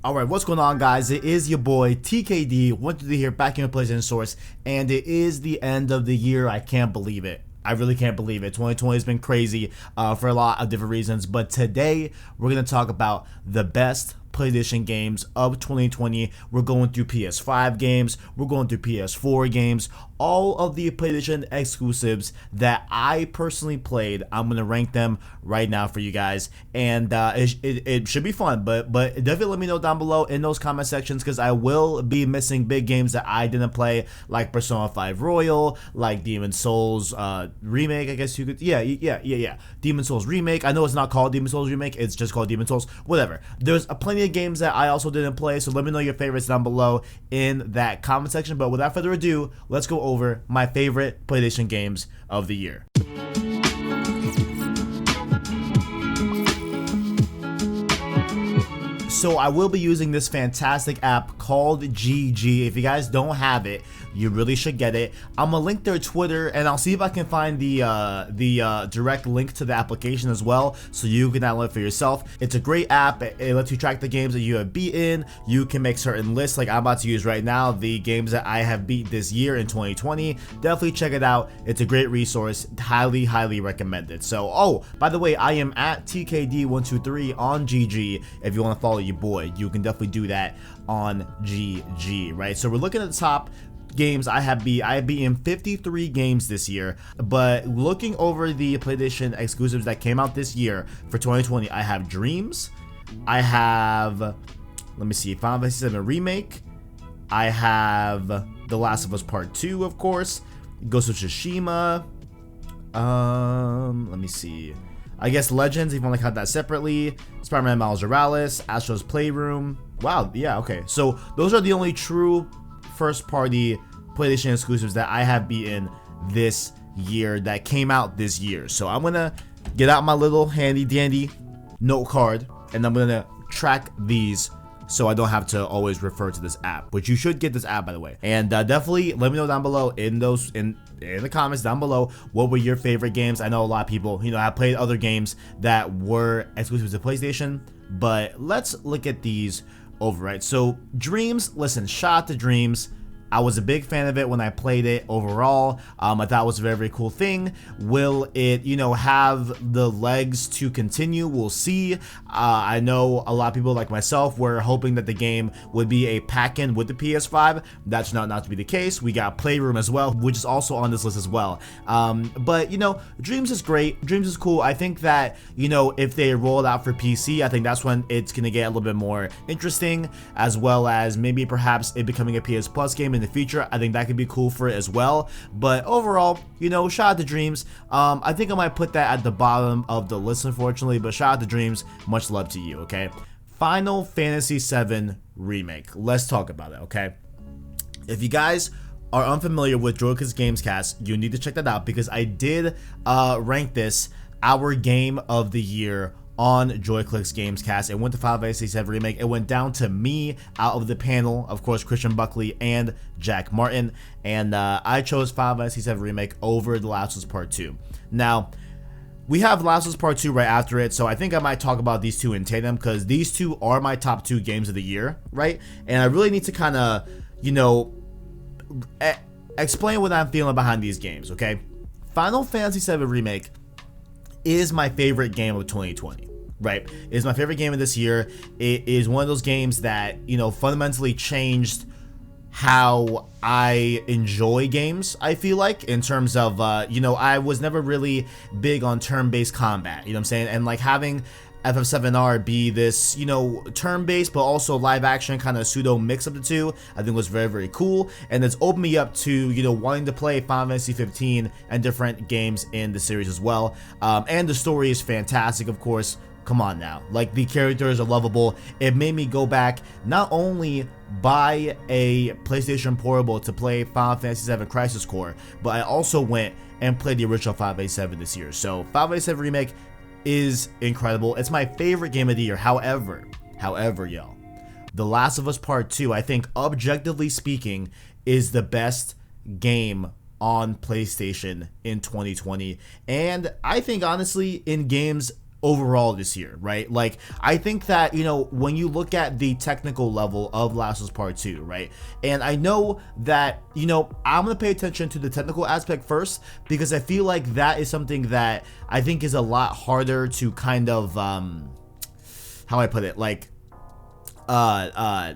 Alright, what's going on, guys? It is your boy TKD, wanted to hear back in your PlayStation Source, and it is the end of the year. I can't believe it. I really can't believe it. 2020 has been crazy for a lot of different reasons, but today we're going to talk about the best PlayStation games of 2020. We're going through PS5 games, we're going through PS4 games, all of the PlayStation exclusives that I personally played. I'm gonna rank them right now for you guys, and it should be fun. But definitely let me know down below in those comment sections, because I will be missing big games that I didn't play, like Persona 5 Royal, like Demon Souls Remake. I guess you could, yeah. Demon Souls Remake. I know it's not called Demon Souls Remake; it's just called Demon Souls. Whatever. There's plenty of games that I also didn't play, so let me know your favorites down below in that comment section. But without further ado, let's go over my favorite PlayStation games of the year. So I will be using this fantastic app called GG. If you guys don't have it, you really should get it. I'm gonna link their Twitter, and I'll see if I can find the direct link to the application as well, so you can download it for yourself. It's a great app. It lets you track the games that you have beaten. You can make certain lists, like I'm about to use right now, the games that I have beat this year in 2020. Definitely check it out. It's a great resource. Highly recommend it. So, oh, by the way, I am at TKD123 on GG. If you want to follow your boy, you can definitely do that on GG, right? So we're looking at the top games I have beaten 53 games this year. But looking over the PlayStation exclusives that came out this year for 2020, I have Dreams, I have, let me see, Final Fantasy 7 Remake, I have The Last of Us Part 2, of course, Ghost of Tsushima, let me see, I guess Legends, if you want to count that separately, Spider-Man Miles Morales, Astro's Playroom. Wow, yeah, okay. So those are the only true first-party PlayStation exclusives that I have beaten this year, that came out this year. So I'm gonna get out my little handy-dandy note card, and I'm gonna track these so I don't have to always refer to this app, which you should get this app, by the way. And definitely let me know down below in the comments down below, what were your favorite games. I know a lot of people, have played other games that were exclusive to PlayStation, but let's look at these over, right? So Dreams, listen, shout out to Dreams. I was a big fan of it when I played it overall. I thought it was a very cool thing. Will it, have the legs to continue? We'll see. I know a lot of people like myself were hoping that the game would be a pack-in with the PS5. That's not to be the case. We got Playroom as well, which is also on this list as well. But, Dreams is great. Dreams is cool. I think that, if they roll it out for PC, I think that's when it's going to get a little bit more interesting, as well as maybe perhaps it becoming a PS Plus game in the future. I think that could be cool for it as well. But overall, shout out to Dreams. I think I might put that at the bottom of the list, unfortunately, but shout out to Dreams. Much love to you, okay? Final Fantasy VII Remake. Let's talk about it, okay? If you guys are unfamiliar with Joyclicks Gamescast, you need to check that out, because I did rank this our game of the year on Joyclicks Gamescast. It went to Final Fantasy VII Remake. It went down to me out of the panel, of course, Christian Buckley and Jack Martin, and I chose Final Fantasy VII Remake over The Last of Us Part 2. Now, we have Last of Us Part 2 right after it, so I think I might talk about these two in tandem, because these two are my top two games of the year, right? And I really need to kind of, explain what I'm feeling behind these games, okay? Final Fantasy VII Remake is my favorite game of 2020, right? It's my favorite game of this year. It is one of those games that, fundamentally changed how I enjoy games, I feel like, in terms of, I was never really big on turn-based combat, you know what I'm saying? And like having FF7R be this, turn-based but also live-action kind of pseudo mix of the two, I think was very cool, and it's opened me up to, wanting to play Final Fantasy 15 and different games in the series as well. And the story is fantastic, of course. Come on now, like, the characters are lovable. It made me go back, not only buy a PlayStation Portable to play Final Fantasy VII Crisis Core, but I also went and played the original Final Fantasy VII this year. So Final Fantasy VII Remake is incredible. It's my favorite game of the year. However, y'all, The Last of Us Part 2, I think, objectively speaking, is the best game on PlayStation in 2020. And I think, honestly, in games overall this year, right? Like, I think that, you know, when you look at the technical level of Last of Us Part 2, right? And I know that, you know, I'm gonna pay attention to the technical aspect first, because I feel like that is something that I think is a lot harder to kind of, how I put it, like, I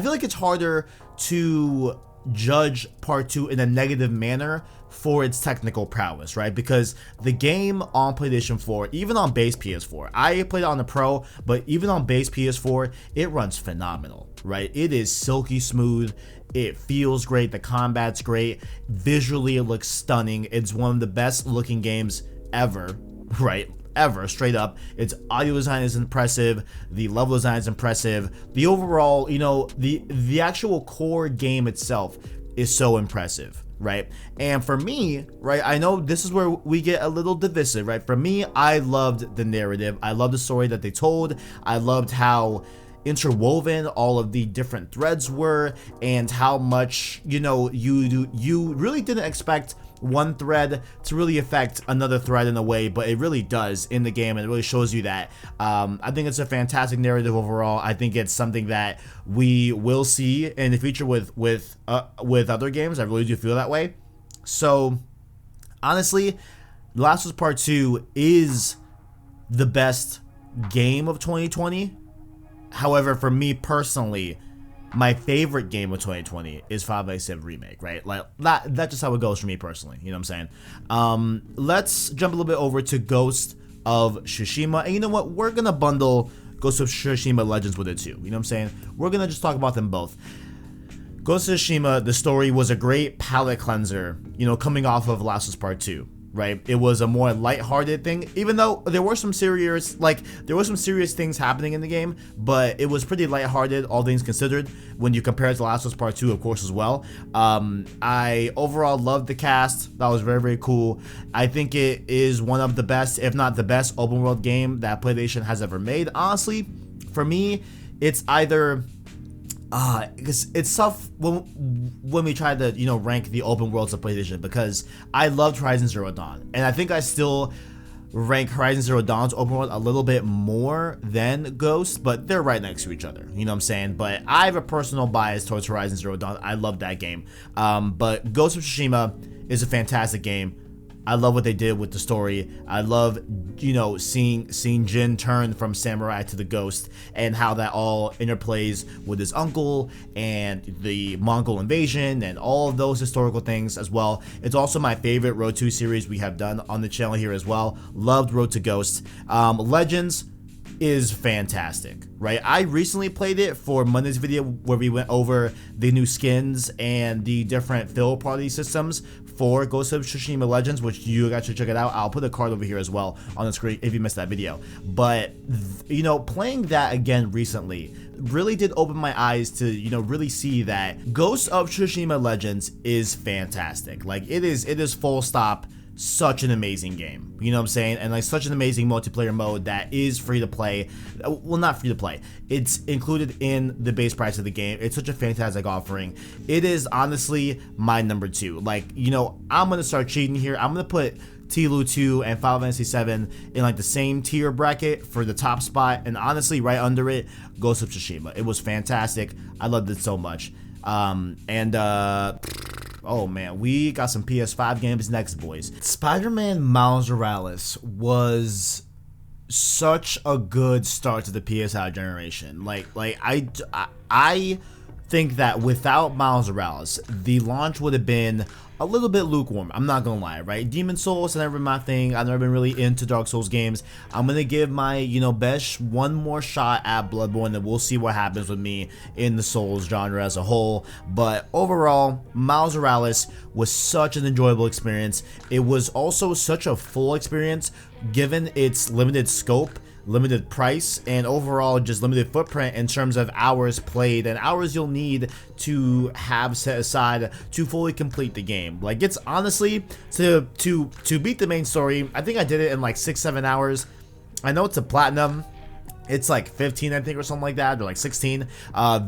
feel like it's harder to judge Part 2 in a negative manner for its technical prowess, right? Because the game on PlayStation 4, even on base PS4, I played it on the Pro, but even on base PS4, it runs phenomenal, right? It is silky smooth. It feels great. The combat's great. Visually, it looks stunning. It's one of the best looking games ever, right? Ever, straight up. Its audio design is impressive. The level design is impressive. The overall, you know, the actual core game itself is so impressive, right? And for me, right, I know this is where we get a little divisive, right? For me, I loved the narrative. I loved the story that they told. I loved how interwoven all of the different threads were, and how much, you know, you really didn't expect one thread to really affect another thread in a way, but it really does in the game, and it really shows you that. I think it's a fantastic narrative overall. I think it's something that we will see in the future with other games. I really do feel that way. So honestly, The Last of Us Part 2 is the best game of 2020. However, for me personally, my favorite game of 2020 is FF7 Remake, right? Like that's just how it goes for me personally. You know what I'm saying? Let's jump a little bit over to Ghost of Tsushima. And you know what? We're gonna bundle Ghost of Tsushima Legends with it too. You know what I'm saying? We're gonna just talk about them both. Ghost of Tsushima, the story was a great palate cleanser, you know, coming off of Last of Us Part 2. Right, it was a more lighthearted thing, even though there were some serious things happening in the game, but it was pretty lighthearted, all things considered, when you compare it to Last of Us Part 2, of course, as well. I overall loved the cast. That was very, very cool. I think it is one of the best, if not the best, open world game that PlayStation has ever made. Honestly, for me, it's either because it's tough when we try to, you know, rank the open worlds of PlayStation, because I loved Horizon Zero Dawn, and I think I still rank Horizon Zero Dawn's open world a little bit more than Ghost, but they're right next to each other, you know what I'm saying? But I have a personal bias towards Horizon Zero Dawn. I love that game. But Ghost of Tsushima is a fantastic game. I love what they did with the story. I love, you know, seeing Jin turn from samurai to the ghost, and how that all interplays with his uncle and the Mongol invasion and all of those historical things as well. It's also my favorite Road to series we have done on the channel here as well. Loved Road to Ghost. Legends is fantastic, right? I recently played it for Monday's video, where we went over the new skins and the different fill party systems for Ghost of Tsushima Legends, which you guys should check it out. I'll put a card over here as well on the screen if you missed that video. But you know, playing that again recently really did open my eyes to, you know, really see that Ghost of Tsushima Legends is fantastic. Like, it is full stop such an amazing game, you know what I'm saying? And like, such an amazing multiplayer mode that is free to play. Well, not free to play, it's included in the base price of the game. It's such a fantastic offering. It is honestly my number 2. Like, you know, I'm gonna start cheating here. I'm gonna put TLU 2 and Final Fantasy 7 in like the same tier bracket for the top spot, and honestly right under it, Ghost of Tsushima. It was fantastic. I loved it so much. Oh man, we got some PS5 games next, boys. Spider-Man Miles Morales was such a good start to the PS5 generation. Like I think that without Miles Morales, the launch would have been a little bit lukewarm. I'm not gonna lie, right? Demon Souls has never been my thing. I've never been really into Dark Souls games. I'm gonna give my, you know, best one more shot at Bloodborne, and we'll see what happens with me in the Souls genre as a whole. But overall, Miles Morales was such an enjoyable experience. It was also such a full experience, given its limited scope, limited price, and overall just limited footprint in terms of hours played and hours you'll need to have set aside to fully complete the game. Like, it's honestly, to beat the main story, I think I did it in like 6-7 hours. I know it's a platinum. It's like 15, I think, or something like that, or like 16.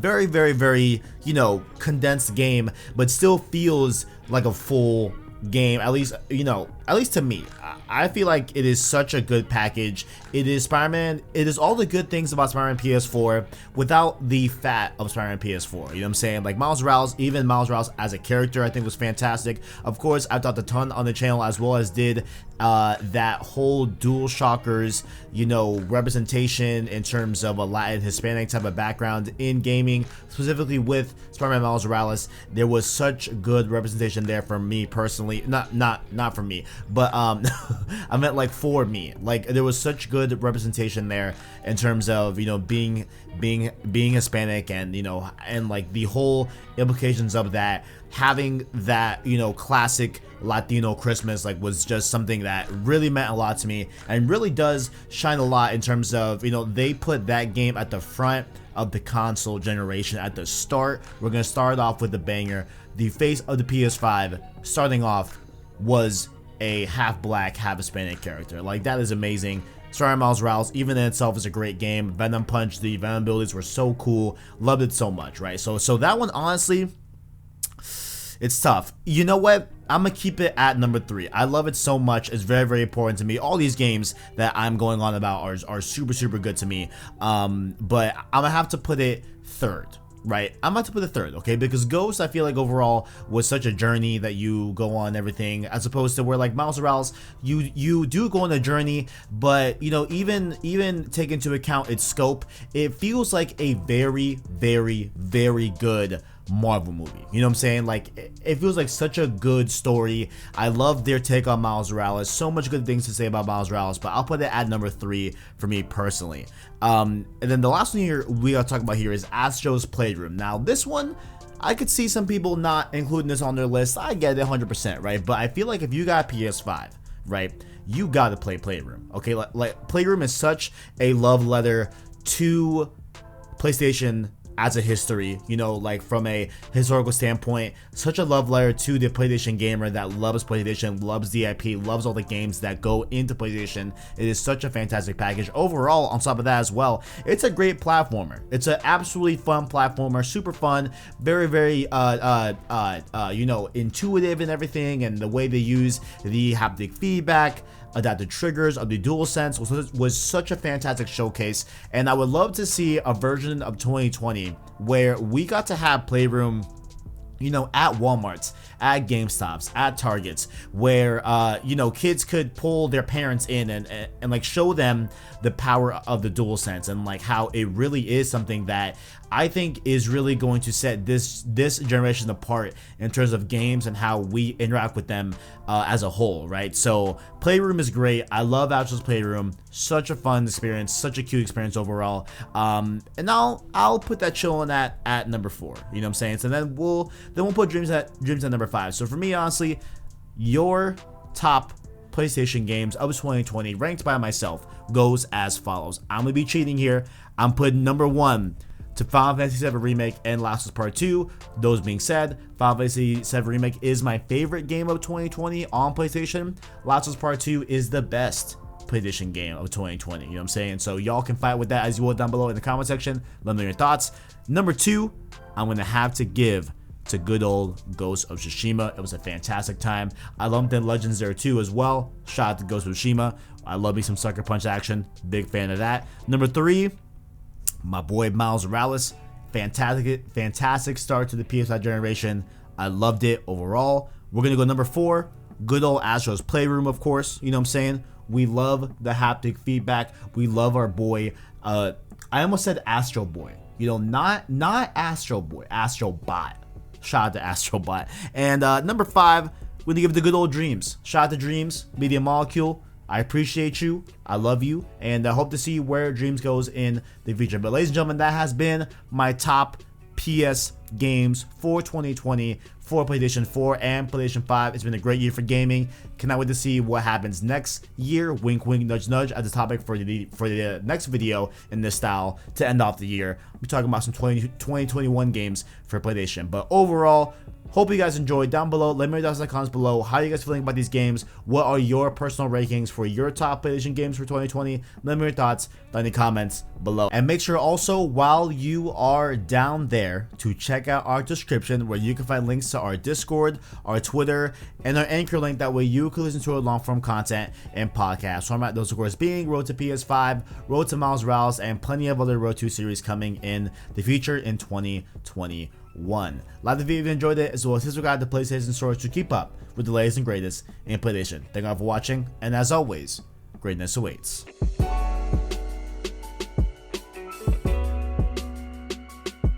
Very, very, very, you know, condensed game, but still feels like a full game, at least, you know, at least to me, I feel like it is such a good package. It is Spider-Man, it is all the good things about Spider-Man PS4 without the fat of Spider-Man PS4. You know what I'm saying? Like Miles Morales, even Miles Morales as a character, I think was fantastic. Of course, I've talked a ton on the channel, as well as did that whole DualShockers, you know, representation in terms of a Latin Hispanic type of background in gaming, specifically with Spider-Man Miles Morales. There was such good representation there for me personally, not for me, but I meant like for me. Like there was such good representation there in terms of, you know, being Hispanic, and you know, and like the whole implications of that, having that, you know, classic Latino Christmas, like was just something that really meant a lot to me, and really does shine a lot in terms of, you know, they put that game at the front of the console generation at the start. We're gonna start off with the banger. The face of the PS5 starting off was a half black, half Hispanic character. Like that is amazing. Spider-Man Miles Morales, even in itself, is a great game. Venom Punch, the Venom abilities were so cool. Loved it so much, right? So that one, honestly, it's tough. You know what? I'm gonna keep it at number 3. I love it so much. It's very, very important to me. All these games that I'm going on about are super, super good to me. But I'm gonna have to put it 3rd. Right, I'm about to put it 3rd, okay? Because Ghost, I feel like overall was such a journey that you go on, everything, as opposed to where like Miles Morales, you do go on a journey, but you know, even take into account its scope, it feels like a very, very, very good Marvel movie. You know what I'm saying? Like it feels like such a good story. I love their take on Miles Morales. So much good things to say about Miles Morales, but I'll put it at number 3 for me personally. And then the last one here we gotta talk about here is Astro's Playroom. Now this one, I could see some people not including this on their list. I get it 100%, right? But I feel like if you got PS5, right, you gotta play Playroom. Okay, like Playroom is such a love letter to PlayStation as a history, you know, like from a historical standpoint, such a love letter to the PlayStation gamer that loves PlayStation, loves the IP, loves all the games that go into PlayStation. It is such a fantastic package. Overall, on top of that as well, it's a great platformer. It's an absolutely fun platformer, super fun, very, very, you know, intuitive and everything, and the way they use the haptic feedback, adaptive triggers of the DualSense was such a fantastic showcase. And I would love to see a version of 2020 where we got to have Playroom, you know, at Walmarts, at GameStops, at Targets, where you know, kids could pull their parents in and like show them the power of the DualSense, and like how it really is something that I think is really going to set this generation apart in terms of games and how we interact with them as a whole, right? So Playroom is great. I love Astro's Playroom. Such a fun experience, such a cute experience overall. And I'll put that chillin' at number 4. You know what I'm saying? So then we'll put Dreams at number 5. So for me, honestly, your top PlayStation games of 2020 ranked by myself goes as follows. I'm gonna be cheating here. I'm putting number 1 to Final Fantasy 7 Remake and Last of Us Part 2. Those being said, Final Fantasy 7 Remake is my favorite game of 2020 on PlayStation. Last of Us Part 2 is the best PlayStation game of 2020. You know what I'm saying? So y'all can fight with that as you will down below in the comment section. Let me know your thoughts. Number 2, I'm gonna have to give to good old Ghost of Tsushima. It was a fantastic time. I lumped in Legends there too as well. Shout out to Ghost of Tsushima. I love me some Sucker Punch action. Big fan of that. Number 3, my boy Miles Morales. Fantastic start to the PS5 generation. I loved it overall. We're gonna go number 4, good old Astro's Playroom, of course. You know what I'm saying? We love the haptic feedback. We love our boy. I almost said Astro Boy. You know, not Astro Boy, Astro Bot. Shout out to Astro Bot. And number 5, we're gonna give it the good old Dreams. Shout out to Dreams, Media Molecule. I appreciate you. I love you. And I hope to see where Dreams goes in the future. But ladies and gentlemen, that has been my top PS games for 2020 for PlayStation 4 and PlayStation 5. It's been a great year for gaming. Cannot wait to see what happens next year. Wink, wink, nudge, nudge as the topic for the next video in this style to end off the year. We're talking about some 2021 games for PlayStation. But overall, hope you guys enjoyed. Down below, let me know your thoughts in the comments below. How are you guys feeling about these games? What are your personal rankings for your top PlayStation games for 2020? Let me know your thoughts down in the comments below. And make sure also, while you are down there, to check check out our description where you can find links to our Discord, our Twitter, and our Anchor link. That way you can listen to our long form content and podcast format. Those of course being Road to PS5, Road to Miles Morales, and plenty of other Road to series coming in the future in 2021. Like the video if you enjoyed it, as well as his regard to PlayStation Store to keep up with the latest and greatest in PlayStation. Thank you all for watching, and as always, greatness awaits.